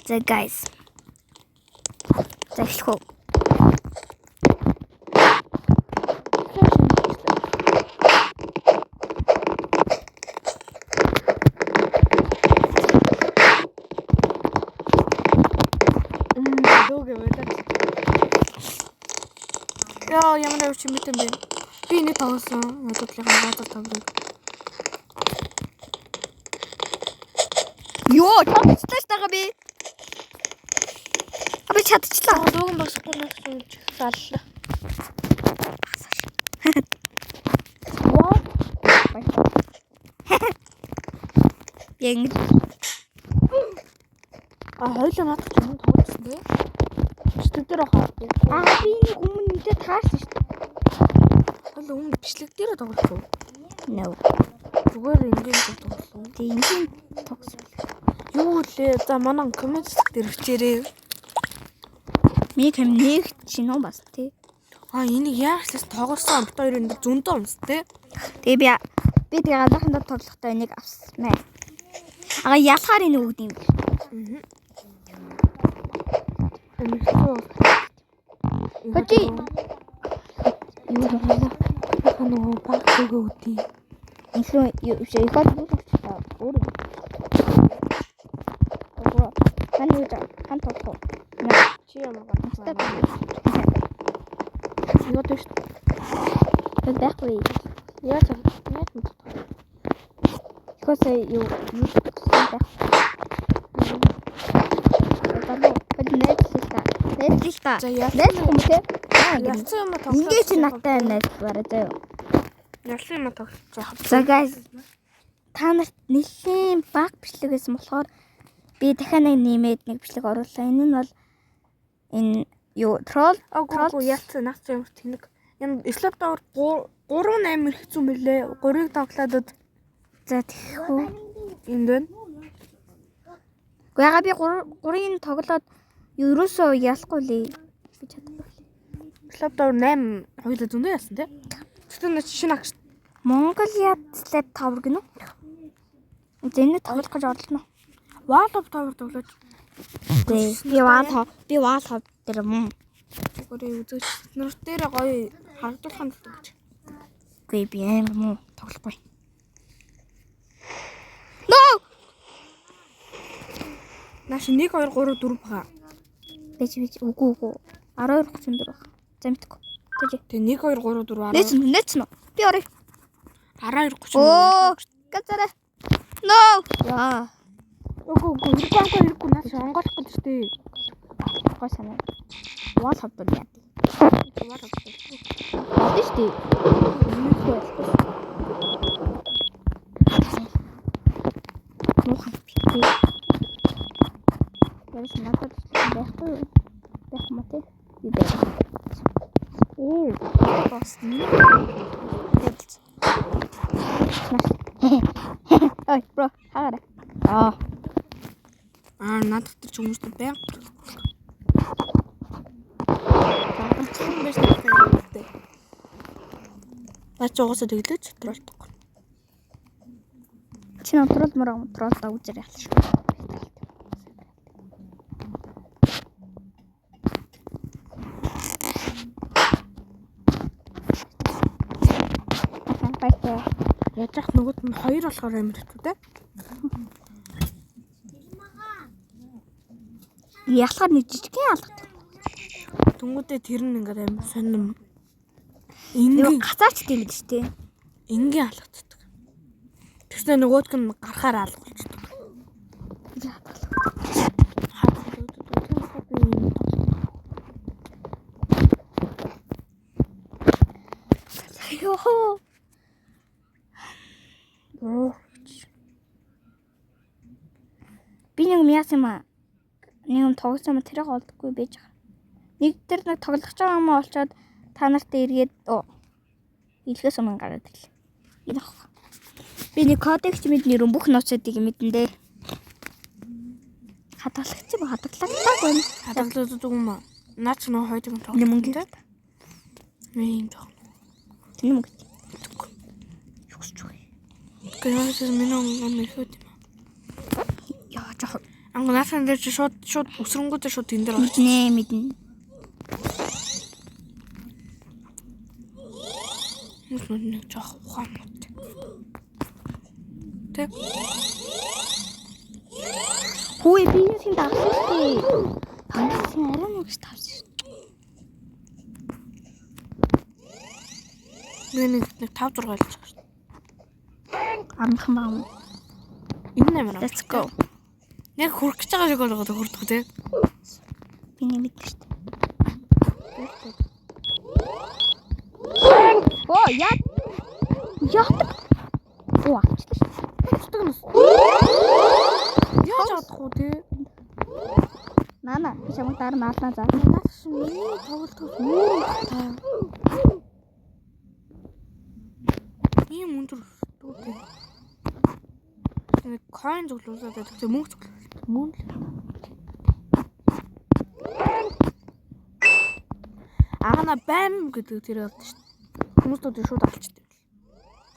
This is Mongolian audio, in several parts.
За guys. За эхлэв. Яа, ямар авч юм бэ? Би нэг тоглосон. Надад гадаа тоглоё. Йоо, чадчихлаа тага би. Би чадчихлаа. Дууган багсахгүй нас сууж саллаа. Яг Хойлоо надад юм тоглосон бэ? Бичлэг дээр хаа. би нэг өмнөдөө таарсан шүү дээ. Хойлоо өмнө бичлэг дээр тоглосон. No. Зүгээр ингийн тоглосон. Тэг ингийн тогсон. Юу лээ? За манай коммент дээр өчээрээ. Ми хэм нэг шинэ бас тий. Энийг яаж ч тоглосон бит хоёр энэ зөндөө юмс тий. Тэгээ би тэгээ ганцхан тоглохдоо энийг авсан мэ. Ялахаар энэ үг юм. Бачи. Юу ханаа баг өгөөдий. Инхүү их хол болчихлоо. Өөр. Таны үгүй хан тоглох. Чи ямар гоо. Юу дэвш. Тэг байхгүй. Яаж юм? Ихөөсөө юу байх. Нэтлээ. За яа. Нэтлээ юм те. Ялсан юм тоглох. Ингээ чи надтай нэтлээ заяа. Ялсан юм тоглох яах вэ? За guys. Та нарт нэлийн баг бичлэг гэсэн болохоор би дахиад нэг нэмээд нэг бичлэг оруулаа. Энэ нь бол энэ юу тролл ялсан наац юм тэнэг. Энэ слэп давар 3-8 их зүм мөлий. 3-ыг тоглоод үз. за тэхүү. Энд байна. Яга би 3-ыг тоглоод ерөөсөө ялахгүй лээ. Би чадахгүй. Слэп давар 8 хоёулаа зөндөө ялсан тий. Тэгтээ шинэ агш. Монголиад слэп тавар гинэ. Зэнэ тоглох гэж орлоо. Wall-of Tower тоглож. Би wall хав дээр юм. Зүгээр үзэж нар дээр гоё хардуулах юм гэж. Гүй би амар муу тоглохгүй. No! Нааш 1 2 3 4 бага. Бэж үгүй 12:34 баг. За мэдгүй. Тэгээ 1 2 3 4 Нэц нь. Би орё. 12:30. Оо, газараа. No! Яа. Үгүй ирэхгүй наач онгойлох гэж штэ. Гой санаа. Wall хавдал яа. Wall of Tower. Штэ. Муухай битээ. Ярис надад байхгүй юу? Байх юм тий. Би байх. Бас Ой, бро, хаагаад. надад ч хүмүүст байг. Бач угаасаа тэглэж троллдог. Чи тролл та үзэр яах шүү. Яжах нөгөөд нь 2 болохоор амар хэцүү те. Ялахаар нэг жижигхэн алгадаг. Тэнгүүдээ тэр нь ингээд амар сонирм. Ингээ гацаач тийм л шүү дээ. Ингийн алгацдаг. Тэгснэ нөгөөдг нь гарахаар алгуулчихдаг. Йоо. Би нэг мяас юм аа. Нэг тоглосон юм тэрийг олдохгүй байж байгаа. Нэг тэр нэг тоглох байгаа юм олцоод та нартай эргээд илгээс өмнө гараад ирлээ. Энэ ах. Би нэг кодекс мэдний бүх нууцуудыг мэдэн дээ. Хадгалагч юм хадгалагдаагүй. Хадгалагддаг юм аа. Наач нөө хойдог юм тоглох. Мөнгө те. Мэн тоо. Тийм мөнгө. Юусч вэ? Гэрээс минь он мэхөд юм. Яа жоо. Наасан дээр чи шууд өсрөнгүүдээ шууд энэ дээр орчих. Нэ мэднэ. Нэг жоох ухаан мод. Тэ. Хөөе би юусын давсан шүү дээ. Пансын арай нэг ч тавсан шүү. Нэг 5 6 л шүү. Амхан баам. Энэ нэмэр. Let's go. Яг хүрх гэж байгаа шиг болгоод хүрдэх тий. Би нэг мэддэг шүү дээ. Оо яа. Оо авчихлаа шүү. Хурцдаг нь. Яаж чадахгүй тий. Нана би чамд дараа наалнаа заа. Наас миний тоглолтоос муу та. Ийм өндөр дүүтэй. Нэг coin зөвлөсөд тэгтээ мөнгө зөвлөв. Мөн л. Агна бам гэдэг тэр явд шүү. Хүмүүстүүд шууд алчдаг.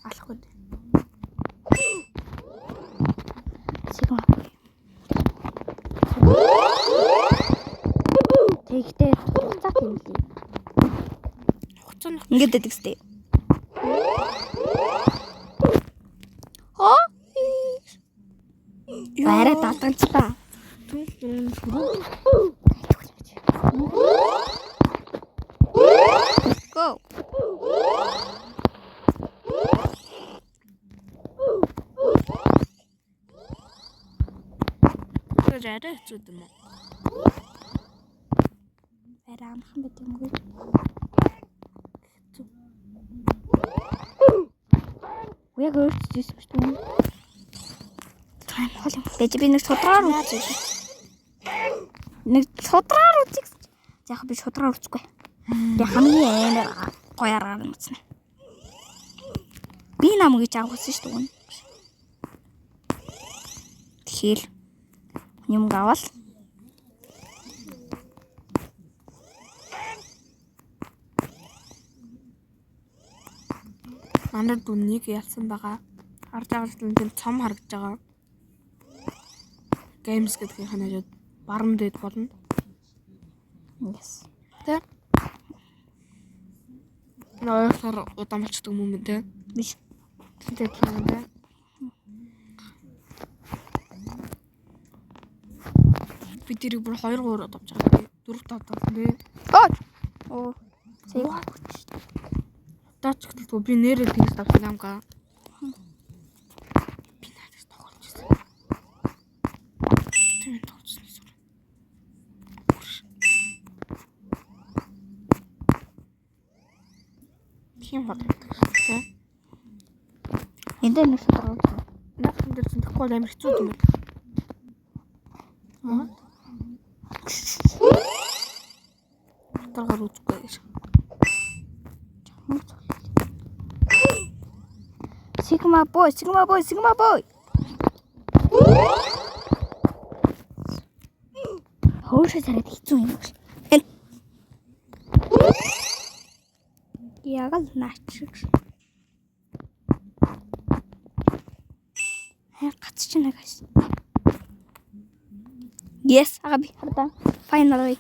Алахгүй дээ. Сигма. Тэгтээ хугацаа тэмлээ. Хугацаа нь Ингээд дэдэг сте. Хоо? Бараа татанцлаа. Go. Жараа хэцүүд юм уу? Бараа амхан байт юм гүй. Яг өөрчлөсөн шүү дээ. Тань хол юм. Бэж би нэг судраар үзье. Нэг судраар үзье. За яг би судраар үзэхгүй. Би хамгийн амар гоё аргаар үзсэн. Би нам гэж авахсан шүү дээ. Тэгэхээр юм гавал манай дүнийг ялсан байгаа. Харж байгаа л тийм цом харагдаж байгаа. Games гэдгийг ханаад баруун дээд болно. yes. Тэ? Нойроор удаан болчихдог юм бэ? Биш. Тэ тийм дээ. Би тэрийг бүр 2 3 удаа авч байгаа. 4 5 тавсан дээ. Оо. Тэг. Даач гэхдээ би нэрээ тэгс тавсан юм гаа. Би надаас тоглож байсан. Тэр тоглосон юм. Тийм бод. Тэ? Энд нэг судраа үзье. Наахан дээр зэндэхгүй амар хэцүү юм байна. Таргаар үзэхгүй гэж. Sigma boy. Хоошоо царайд хэцүү юм шиг. Яг л наач. Гац чинь агаас. Yes, агаби хардаа. Finally.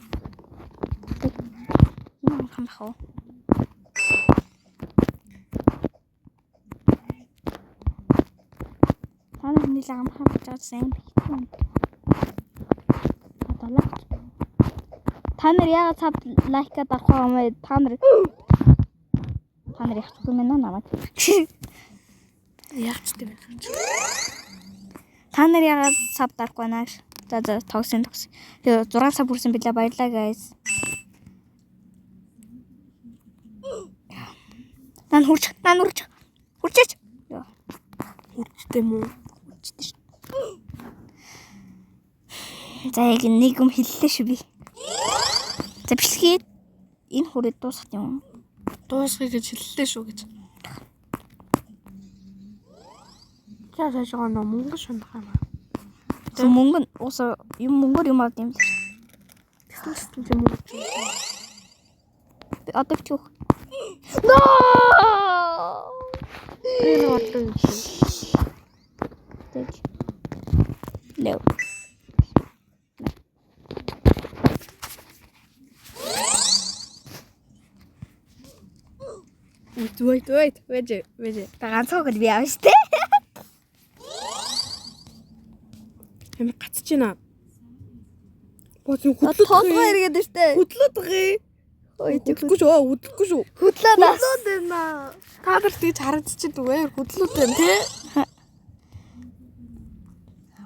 Юм хамхаа. Танай нэлээд амхаа бачаасан. Та нар яагаад цав лайкад авах юм бэ? Та нар яах юм бэ намайг? Яач тийм бэ? Та нар яагаад цав дарахгүй наа? За тогсон. Тэгээ 6 сар бүрсэн билээ баярлаа guys. Нан хурч. Хурчээч. Яа. Хурцтэй мүү? Хурчтэй шүү. За яг нэг юм хэллээ шүү би. За бичлэгээ энэ хүрээ дуусах юм. Дуусгая гэж хэллээ шүү гэж. За жоо мөнгө шунах юм аа. За мөнгө нь уусаа юм мөнгөөр юм авд юм л. Тэгсэн чинь мөнгө. Би одоо ч юу. No! Энэ одоо No. Вэж. Та ганцхан хөл би аав штэ. Ямар гацж байна. Боц хөдлөд Тоолгоо иргээд штэ. хөдлөд гээ. Хөдлөхгүй шүү. Хөдлөө нас. Хөдлөд байна. Та нар тэгж харагдчих зүгээр хөдлөд байна тий.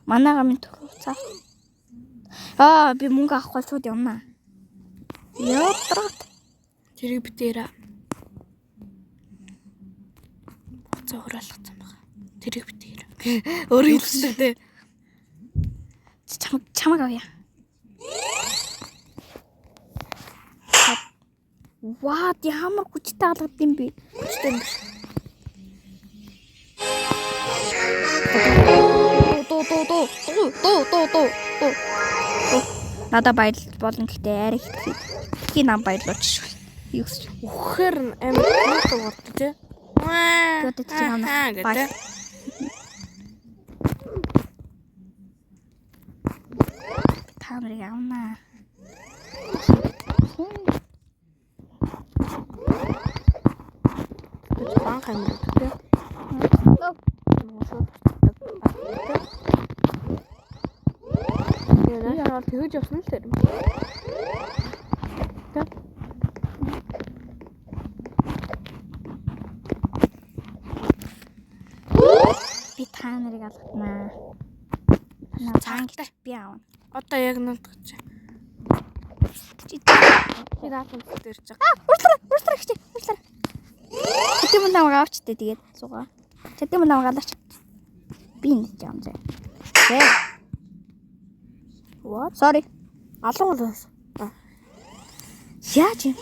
Манайга минь төрөө цаа. Би мөнгө авахгүй шууд явна. Яатрагт. Тэрийг битээрээ. Боцоо хураалгацсан байгаа. Тэрийг битээрээ. Өөрөө хэлсэн тий. Чамаг авъя. Ваа, ямар хүчтэй алгад юм бэ? Хүчтэй юм биш. Туу. Надаа баярлж болно гэхдээ арай их нам баярлууч шүү. Юу гэж. Үхээр амар хөөртэй болдог тий. Тэгээд чи намайг гэдэг. Та нарыг авнаа. Банк амир тий. Яа, тэгэж явсан л тэр. Би та нарыг алгатнаа. Цаангтай би аавна. Одоо яг надгч. Чи наатан дээр ч. Урстрах чи. Тэтэм намайг авчтээ тэгээд суугаа. Тэтэм намайг алаач. Би нэг юм зэ. What? Sorry. Алуу болоос. Яаж юм?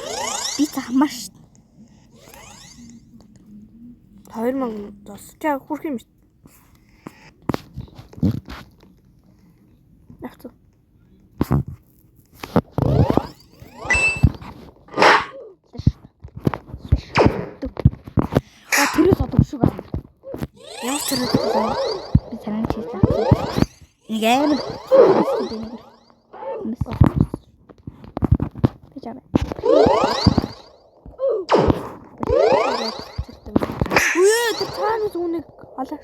Би замаш. 2000 дос. Чаа хүрх юм шүү. Яах вэ? Тэрээс одоо шүү гоо. Ямар ч хэрэг Би танаа чийсэн. Нэг амар. Бичээ. Үе тэр цааны зүүнийг алаач.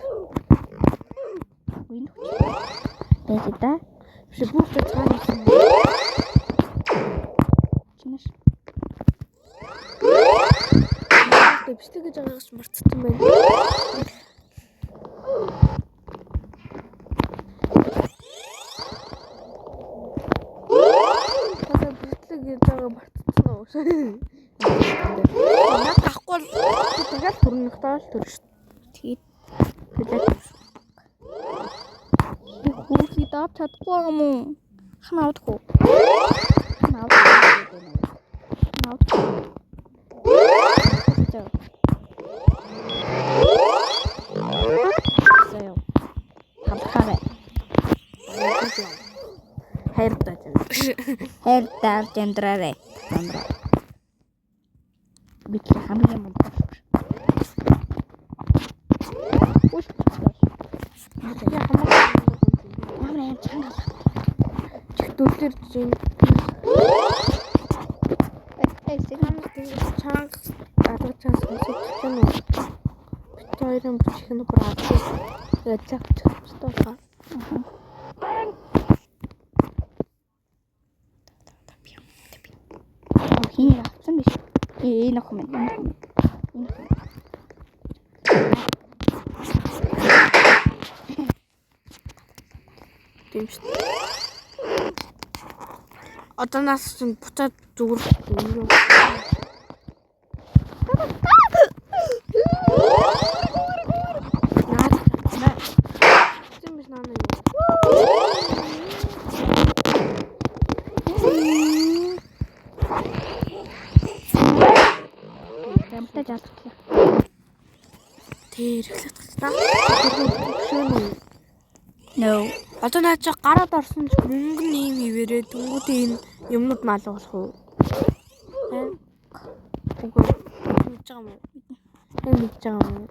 Үин хүч. Бэж та. Биш бүх тэр цааны зүүн. Чинаш. Бичлэг гэж байгаагч мартсан байна. Тасаа бичлэг гэж байгаа мартсан уу? Наад тахгүй л тэгэл төрнөх таал төр шүү. Тэгээд Тэгээд хүүхий дав чадахгүй юм уу? Хнаудах уу? Хайртай жандраарэ. Бид хамгийн мундаг шүү. Ямар чанга. Чигтүүлэр жин. Сигнал Чанга алга чанга сонсож байна уу? Бид хоёрын бүчих нь бүр алга. Тэгээд цавчтай байна. Хин авсан биш. Энэ охин минь. Тийм шүү. Одоо нас чинь буцаад зүгээр юм. Тийм биш наа юу. Ямтай жалтлаа. Тэр ихлэх таа. No. Одоо наа чи гараад орсон ч мөнгө нэм ивэрээ тэнгуүтэй энэ юмнууд маалга болох уу? Үгүй мэдж байгаа юм уу? Энэ мэдж байгаа юм уу?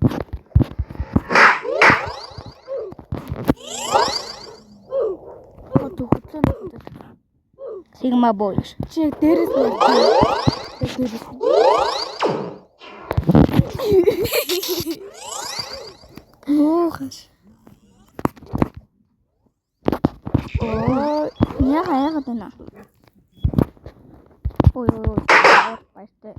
Одоо хөдлөө надад. Sigma boys. Чи дээрээс мөрдөө. Дээрээс. Муухаш. Яагаад байна? Ой. Баяртай.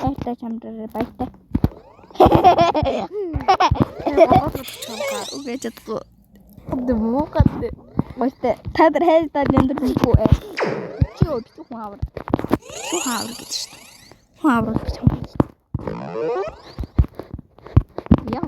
Баяртай чамдраа баяртай. Үгүй чадахгүй. Дэмүүхад. Баяртай. Та нар хайртай нэмдэргүй. Чи юу битүү хүн авар. Битүү хүн авар гэж шүү дээ. Хүн авар гэж юм. Яа.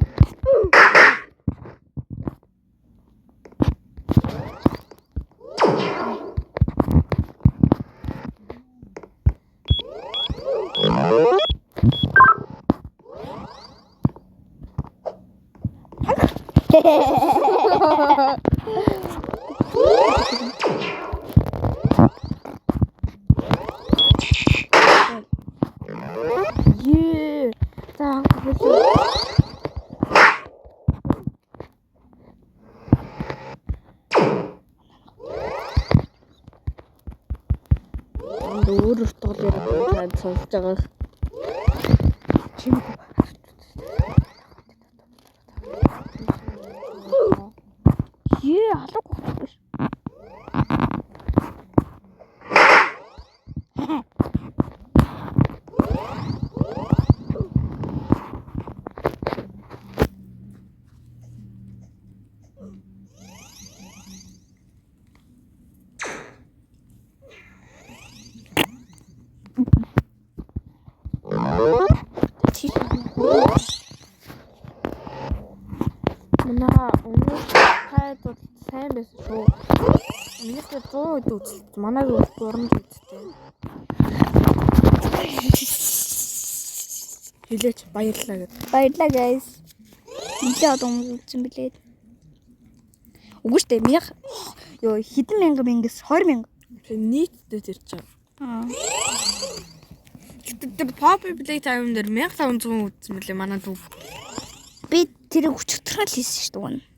Ее. Так, өөр утгаар яриад сонсож байгаа. Чимээ. Алга болох. Манай өмнө хайд сайн байсан шүү. Минийх 100 үед үзэлт. Манайг дурамж үзтээ. Хэлээч баярлалаа гэд. Баярлалаа guys. Нилээ одоо үзсэн билээ. Үгүй шүү дээ. Минийх ёо хэдэн мянган мингээс 20,000. Нийтдээ тэр чинь. Аа. Тэр pop play time дээр 1500 үзсэн мөлий манай дүү. Би тэрийг өчтөрхөл хийсэн шүү дээ.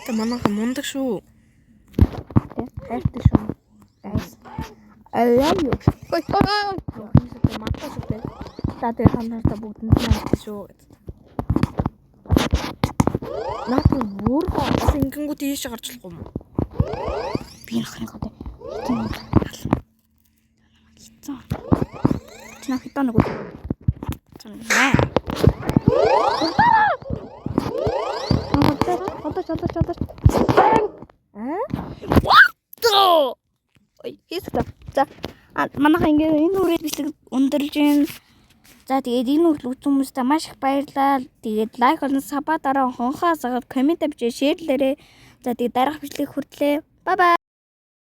Тэ манайхан мундаг шүү. Хайртай шүү. Guys. I love you. Ой. Яа, мантаа шүү. За тэр хамтдаа бүгдэнд нь шүү. Наад бүр бас ингэнгүүт ийш гарч болохгүй юм. Би нөхрийн гоо. Хитэн. Чина хитэн нэг үү. Чана. Чадаа. What? Ой, хийсэ. За. Манайха ингээ энэ үрээд бичлэг өндөрж гин. За тэгээд энэ үрэл үзсэн хүмүүстээ маш их баярлалаа. Тэгээд лайк болон сабаа дараа хонхоо загаад комент авчиж шеэрлээрэй. За тэгээд дараах бичлэг хүртлээ. Bye bye.